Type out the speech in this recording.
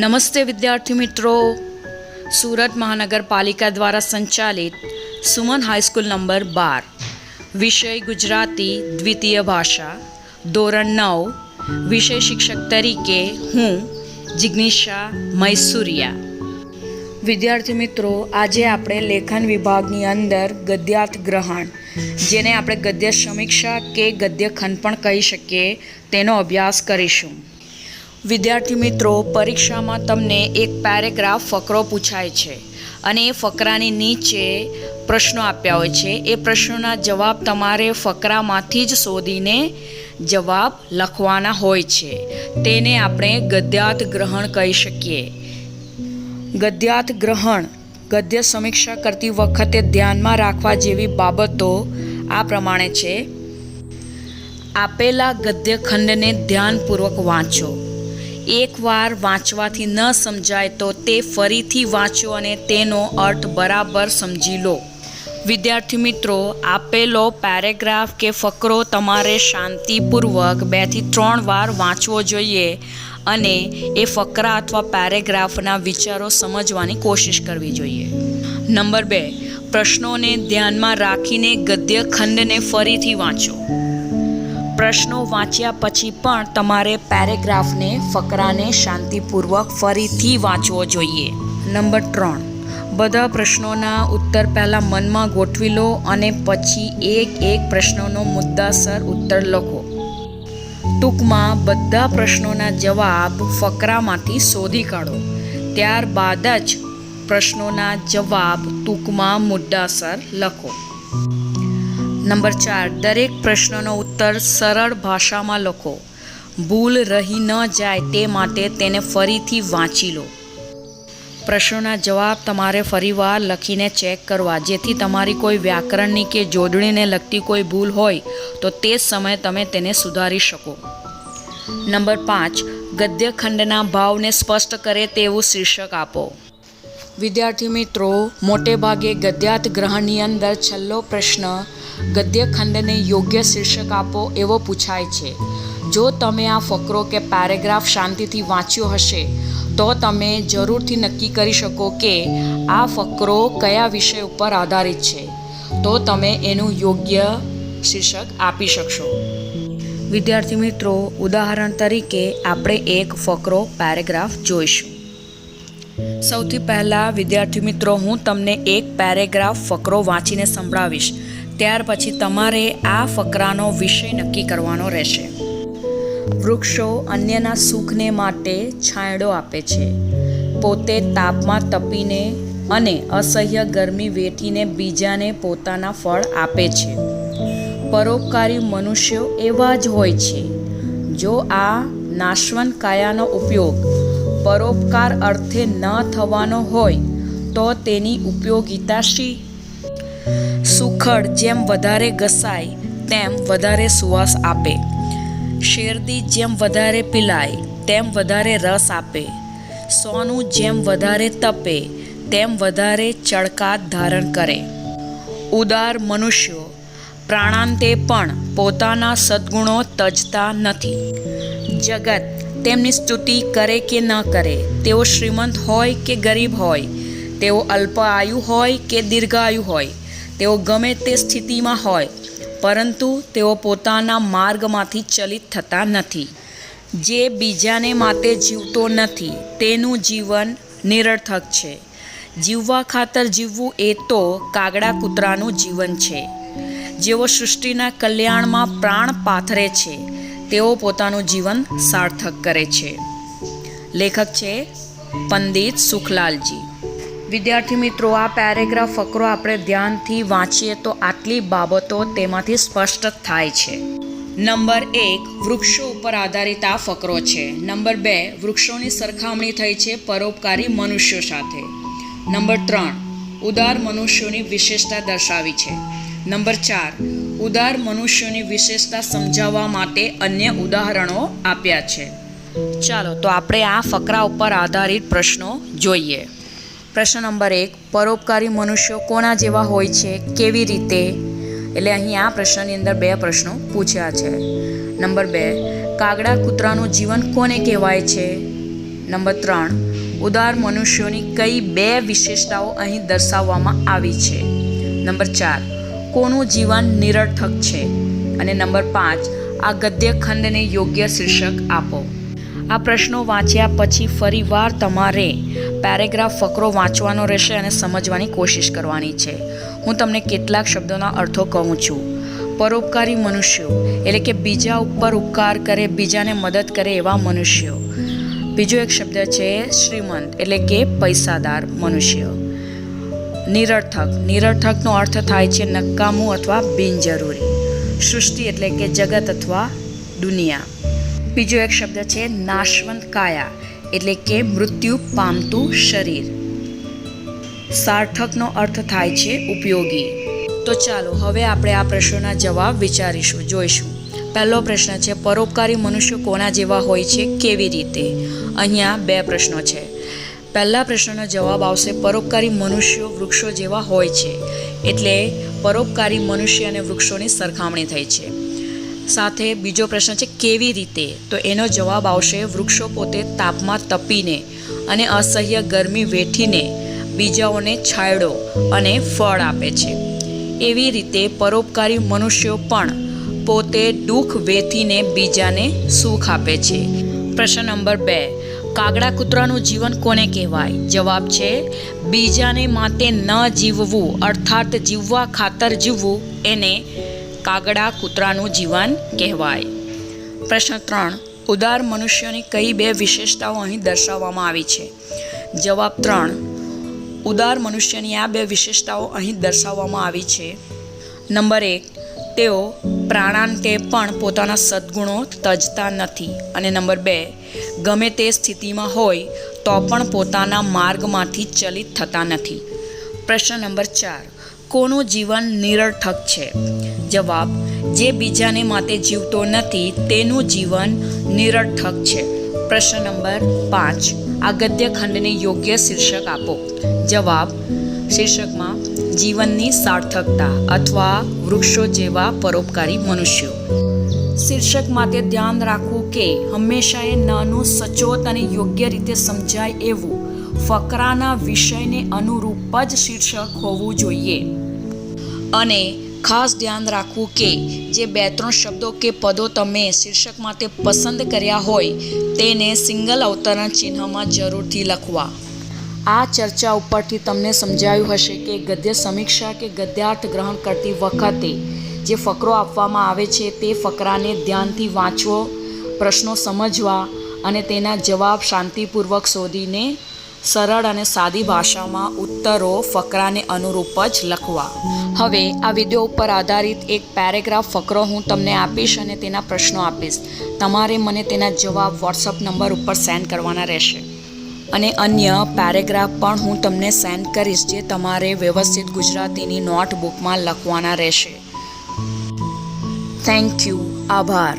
નમસ્તે વિદ્યાર્થી મિત્રો, સુરત મહાનગરપાલિકા દ્વારા સંચાલિત સુમન હાઈસ્કૂલ નંબર 12, વિષય ગુજરાતી દ્વિતીય ભાષા, ધોરણ 9, વિષય શિક્ષક તરીકે હું જિગ્નિશા મૈસુરિયા. વિદ્યાર્થી મિત્રો, આજે આપણે લેખન વિભાગની અંદર ગદ્યાર્થ ગ્રહણ, જેને આપણે ગદ્ય સમીક્ષા કે ગદ્ય ખંડ પણ કહી શકીએ, તેનો અભ્યાસ કરીશું. વિદ્યાર્થી મિત્રો, પરીક્ષામાં તમને એક પેરેગ્રાફ ફકરો પૂછાય છે અને એ ફકરાની નીચે પ્રશ્નો આપ્યા હોય છે. એ પ્રશ્નોના જવાબ તમારે ફકરામાંથી જ શોધીને જવાબ લખવાના હોય છે. તેને આપણે ગદ્યાર્થ ગ્રહણ કહી શકીએ. ગદ્યાર્થ ગ્રહણ ગદ્ય સમીક્ષા કરતી વખતે ધ્યાનમાં રાખવા જેવી બાબતો આ પ્રમાણે છે. આપેલા ગદ્ય ખંડને ધ્યાનપૂર્વક વાંચો. એકવાર વાંચવાથી ન સમજાય તો તે ફરીથી વાંચો અને તેનો અર્થ બરાબર સમજી લો. વિદ્યાર્થી મિત્રો, આપેલો પેરેગ્રાફ કે ફકરો તમારે શાંતિપૂર્વક 2 થી 3 વાર વાંચવો જોઈએ અને એ ફકરા અથવા પેરેગ્રાફના વિચારો સમજવાની કોશિશ કરવી જોઈએ. નંબર 2, પ્રશ્નોને ધ્યાનમાં રાખીને ગદ્ય ખંડને ફરીથી વાંચો. પ્રશ્નો વાંચ્યા પછી પણ તમારે પેરેગ્રાફને ફકરાને શાંતિપૂર્વક ફરીથી વાંચવો જોઈએ. નંબર 3, બધા પ્રશ્નોના ઉત્તર પહેલાં મનમાં ગોઠવી લો અને પછી એક પ્રશ્નનો મુદ્દાસર ઉત્તર લખો. ટૂંકમાં બધા પ્રશ્નોના જવાબ ફકરામાંથી શોધી કાઢો. ત્યારબાદ જ પ્રશ્નોના જવાબ ટૂંકમાં મુદ્દાસર લખો. નંબર 4, દરેક પ્રશ્નનો ઉત્તર સરળ ભાષામાં લખો. ભૂલ રહી ન જાય તે માટે તેને ફરીથી વાંચી લો. પ્રશ્નોના જવાબ તમારે ફરીવાર લખીને ચેક કરવા, જેથી તમારી કોઈ વ્યાકરણની કે જોડણીને લગતી કોઈ ભૂલ હોય તો તે જ સમયે તમે તેને સુધારી શકો. નંબર 5, ગદ્ય ખંડના ભાવને સ્પષ્ટ કરે તેવું શીર્ષક આપો. વિદ્યાર્થી મિત્રો, મોટે ભાગે ગદ્યાર્થ ગ્રહણની અંદર છેલ્લો પ્રશ્ન ગદ્ય ખંડને યોગ્ય શીર્ષક આપો એવો પૂછાય છે. જો તમે આ ફકરો કે પેરેગ્રાફ શાંતિથી વાંચ્યો હશે તો તમે જરૂરથી નક્કી કરી શકો કે આ ફકરો કયા વિષય ઉપર આધારિત છે, તો તમે એનું યોગ્ય શીર્ષક આપી શકશો. વિદ્યાર્થી મિત્રો, ઉદાહરણ તરીકે આપણે એક ફકરો પેરેગ્રાફ જોઈશું. સૌથી પહેલાં વિદ્યાર્થી મિત્રો, હું તમને એક પેરેગ્રાફ ફકરો વાંચીને સંભળાવીશ. ત્યાર પછી તમારે આ ફકરાનો વિષય નક્કી કરવાનો રહેશે. વૃક્ષો અન્યના સુખને માટે છાંયડો આપે છે. પોતે તાપમાં તપીને અને અસહ્ય ગરમી વેઠીને બીજાને પોતાના ફળ આપે છે. પરોપકારી મનુષ્યો એવા જ હોય છે. જો આ નાશવંત કાયાનો ઉપયોગ પરોપકાર અર્થે ન થવાનો હોય તો તેની ઉપયોગિતા શી? સુખડ જેમ વધારે ઘસાય તેમ વધારે સુવાસ આપે. શેરદી જેમ વધારે પીલાય તેમ વધારે રસ આપે. સોનું જેમ વધારે તપે તેમ વધારે ચળકાટ ધારણ કરે. ઉદાર મનુષ્યો પ્રાણાંતે પણ પોતાના સદ્ગુણો તજતા નથી. જગત તેમની સ્તુતિ કરે કે ન કરે, તેઓ શ્રીમંત હોય કે ગરીબ હોય, તેઓ અલ્પ આયુ હોય કે દીર્ઘાયુ હોય, તેઓ ગમે તે સ્થિતિમાં હોય, પરંતુ તેઓ પોતાના માર્ગમાંથી ચલિત થતા નથી. જે બીજાને માટે જીવતો નથી તેનું જીવન નિરર્થક છે. જીવવા ખાતર જીવવું એ તો કાગડા કૂતરાનું જીવન છે. જેઓ સૃષ્ટિના કલ્યાણમાં પ્રાણ પાથરે છે તેઓ પોતાનું જીવન સાર્થક કરે છે. લેખક છે પંડિત સુખલાલજી. વિદ્યાર્થી મિત્રો, આ પેરેગ્રાફ ફકરો આપણે ધ્યાનથી વાંચીએ તો આટલી બાબતો તેમાંથી સ્પષ્ટ થાય છે. નંબર 1, વૃક્ષો ઉપર આધારિત આ ફકરો છે. નંબર 2, વૃક્ષોની સરખામણી થઈ છે પરોપકારી મનુષ્યો સાથે. નંબર 3, ઉદાર મનુષ્યોની વિશેષતા દર્શાવી છે. નંબર 4, ઉદાર મનુષ્યોની વિશેષતા સમજાવવા માટે અન્ય ઉદાહરણો આપ્યા છે. ચાલો તો આપણે આ ફકરા ઉપર આધારિત પ્રશ્નો જોઈએ. પ્રશ્ન નંબર 1, પરોપકારી મનુષ્યો કોના જેવા હોય છે, કેવી રીતે? એટલે અહીં આ પ્રશ્નની અંદર 2 પ્રશ્નો પૂછ્યા છે. નંબર 2, કાગડા કૂતરાનું જીવન કોને કહેવાય છે? નંબર 3, ઉદાર મનુષ્યોની કઈ 2 વિશેષતાઓ અહીં દર્શાવવામાં આવી છે? નંબર 4, કોનું જીવન નિરર્થક છે? અને નંબર 5, આ ગદ્ય ખંડને યોગ્ય શીર્ષક આપો. આ પ્રશ્નો વાંચ્યા પછી ફરીવાર તમારે પેરેગ્રાફ ફકરો વાંચવાનો રહેશે અને સમજવાની કોશિશ કરવાની છે. હું તમને કેટલાક શબ્દોના અર્થો કહું છું. પરોપકારી મનુષ્યો એટલે કે બીજા ઉપર ઉપકાર કરે, બીજાને મદદ કરે એવા મનુષ્યો. બીજો એક શબ્દ છે શ્રીમંત એટલે કે પૈસાદાર મનુષ્ય. નિરર્થકનો અર્થ થાય છે નકામું અથવા બિનજરૂરી. સૃષ્ટિ એટલે કે જગત અથવા દુનિયા. બીજો એક શબ્દ છે નાશવંત કાયા એટલે કે મૃત્યુ પામતું શરીર. સાર્થકનો અર્થ થાય છે ઉપયોગી. તો ચાલો હવે આપણે આ પ્રશ્નોના જવાબ વિચારીશું, જોઈશું. પહેલો પ્રશ્ન છે પરોપકારી મનુષ્યો કોના જેવા હોય છે, કેવી રીતે? અહીંયા 2 પ્રશ્નો છે. પહેલા પ્રશ્નનો જવાબ આવશે પરોપકારી મનુષ્યો વૃક્ષો જેવા હોય છે. એટલે પરોપકારી મનુષ્ય અને વૃક્ષોની સરખામણી થઈ છે. સાથે બીજો પ્રશ્ન છે કેવી રીતે? તો એનો જવાબ આવશે વૃક્ષો પોતે તાપમાં તપીને અને અસહ્ય ગરમી વેઠીને બીજાઓને છાંયડો અને ફળ આપે છે. એવી રીતે પરોપકારી મનુષ્યો પણ પોતે દુઃખ વેઠીને બીજાને સુખ આપે છે. પ્રશ્ન નંબર 2, કાગડા કૂતરાનું જીવન કોને કહેવાય? જવાબ છે બીજાને માટે ન જીવવું અર્થાત જીવવા ખાતર જીવવું એને કાગડા કૂતરાનું જીવન કહેવાય. પ્રશ્ન 3, ઉદાર મનુષ્યોની કઈ 2 વિશેષતાઓ અહીં દર્શાવવામાં આવી છે? જવાબ 3, ઉદાર મનુષ્યની આ 2 વિશેષતાઓ અહીં દર્શાવવામાં આવી છે. નંબર 1, તેઓ પ્રાણાંતે પણ પોતાના સદ્ગુણો તજતા નથી. અને નંબર 2, ગમે તે સ્થિતિમાં હોય તો પણ પોતાના માર્ગમાંથી ચલિત થતા નથી. પ્રશ્ન નંબર 4, કોનું જીવન નિરર્થક છે? જવાબ, જે બીજાને માટે જીવતો નથી તેનું જીવન નિરર્થક છે. પ્રશ્ન નંબર 5, આ ગદ્ય ખંડને યોગ્ય શીર્ષક આપો. જવાબ, શીર્ષકમાં જીવનની સાર્થકતા અથવા વૃક્ષો જેવા પરોપકારી મનુષ્યો. શીર્ષક માટે ધ્યાન રાખવું કે હંમેશા એ નાનું સચોટ અને યોગ્ય રીતે સમજાય એવું ફકરાના વિષયને અનુરૂપ જ શીર્ષક હોવું જોઈએ. અને ખાસ ધ્યાન રાખવું કે જે 2-3 શબ્દો કે પદો તમે શીર્ષક માટે પસંદ કર્યા હોય તેને સિંગલ અવતરણ ચિહ્નમાં જરૂરથી લખવા. આ ચર્ચા ઉપરથી તમને સમજાયું હશે કે ગદ્ય સમીક્ષા કે ગદ્યાર્થ ગ્રહણ કરતી વખતે જે ફકરો આપવામાં આવે છે તે ફકરાને ધ્યાનથી વાંચવો, પ્રશ્નો સમજવા અને તેના જવાબ શાંતિપૂર્વક શોધીને સરળ અને સાદી ભાષામાં ઉત્તરો ફકરાને અનુરૂપ જ લખવા. હવે આ વિડીયો ઉપર આધારિત એક પેરેગ્રાફ ફકરો હું તમને આપીશ અને તેના પ્રશ્નો આપીશ. તમારે મને તેના જવાબ વોટ્સઅપ નંબર ઉપર સેન્ડ કરવાના રહેશે. અને અન્ય પેરેગ્રાફ પણ હું તમને સેન્ડ કરીશ જે તમારે વ્યવસ્થિત ગુજરાતીની નોટબુકમાં લખવાના રહેશે. Thank you. આભાર.